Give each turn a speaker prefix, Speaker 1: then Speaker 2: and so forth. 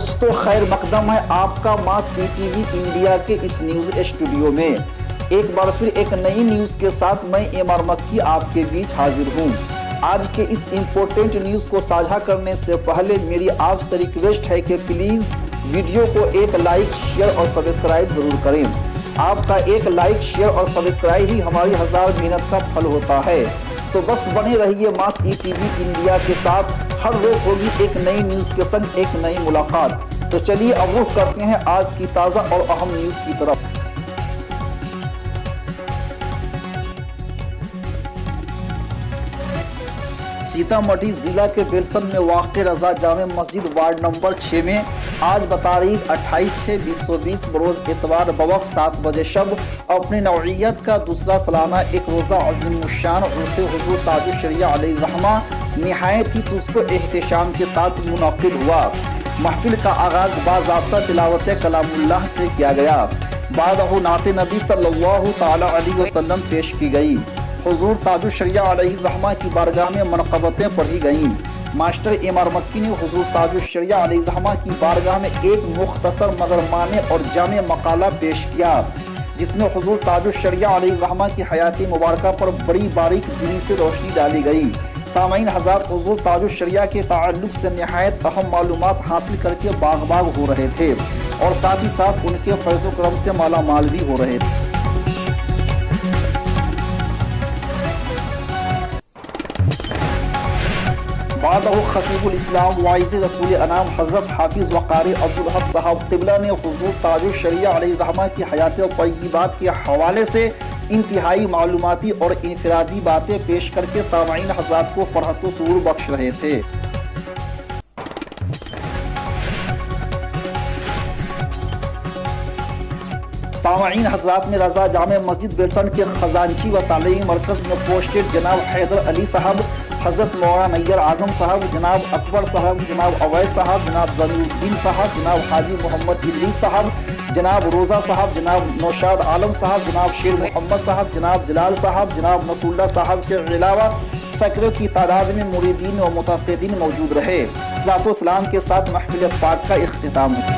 Speaker 1: दोस्तों खैर मकदम है आपका मास ईटीवी इंडिया के इस न्यूज स्टूडियो में। एक बार फिर एक नई न्यूज के साथ मैं एमआर मक्की आपके बीच हाजिर हूँ। आज के इस इम्पोर्टेंट न्यूज को साझा करने से पहले मेरी आपसे रिक्वेस्ट है कि प्लीज वीडियो को एक लाइक शेयर और सब्सक्राइब जरूर करें। आपका एक लाइक शेयर और सब्सक्राइब ही हमारी 1000 मेहनत का फल होता है। तो बस बने रहिए मास ईटीवी इंडिया के साथ। हर रोज होगी एक नई न्यूज के संग एक नई मुलाकात। तो चलिए अब रुख करते हैं आज की ताज़ा और अहम न्यूज की तरफ। सीतामढ़ी जिला के बेलसन में वाक़ रजा जामे मस्जिद वार्ड नंबर 6 में आज बतारीख 28/6/2020 बरोज एतवार बवक्त 7 बजे शब अपनी नौइयत का दूसरा सालाना एक रोज़ा अज़ीमुश्शान उर्से हुज़ूर ताजुल शरिया अलैहिर्रहमा निहायत ही तुझको एहतशाम के साथ मुनक़िद हुआ। महफिल का आगाज़ बाज़ाब्ता तिलावत कलामुल्लाह से किया गया। बादहु नाते नबी सल्लल्लाहु तआला अलैहि वसल्लम पेश की गई। हुज़ूर ताजुल शरिया अलैहिर्रहमा की बारगाह में मनक़बतें पढ़ी गईं। मास्टर एमआर मक्की ने हुज़ूर ताजुल शरिया अलैहिर्रहमा की बारगाह में एक मुख्तसर मगर माने और जामे मकाला पेश किया, जिसमें हुज़ूर ताजुल शरिया अलैहिर्रहमा की हयाती मुबारका पर बड़ी बारीक बीनी से रोशनी डाली गई। सामईन हज़रात हुज़ूर ताजुल शरिया के ताल्लुक़ से निहायत अहम मालूमात हासिल करके बाग हो रहे थे और साथ ही साथ उनके फैज़ो करम से माला माल भी हो रहे थे। बादहु खतीबुल इस्लाम वाइज़ रसूल अनाम हज़रत हाफिज़ वक़ारी अब्दुल हक साहब क़िबला ने हुज़ूर ताजुल शरिया अलैहिर्रहमा की हयात तय्यबात के हवाले से इंतहाई मालूमाती और इनफरादी बातें पेश करके सामईन हज़रात को फ़रहत व सुरूर बख्श रहे थे। सामईन हज़रात में रज़ा जामे मस्जिद बेलसन के खजानची व तालीमी मरकज़ में पोस्टेड जनाब हैदर अली साहब, हज़रत मौलाना नैयर आज़म साहब, जनाब अकबर साहब, जनाब अवैस साहब, जनाब ज़मीनुद्दीन साहब, जनाब हाजी मोहम्मद इदरीस साहब, जनाब रोज़ा साहब, जनाब नौशाद आलम साहब, जनाब शेर मोहम्मद साहब, जनाब जलाल साहब, जनाब नसूल्ला साहब के अलावा सैकड़ों की तादाद में मुरीदीन व मुतक़िदीन मौजूद रहे। सलातो व सलाम के साथ महफिल पाक का इख्तिताम हुआ।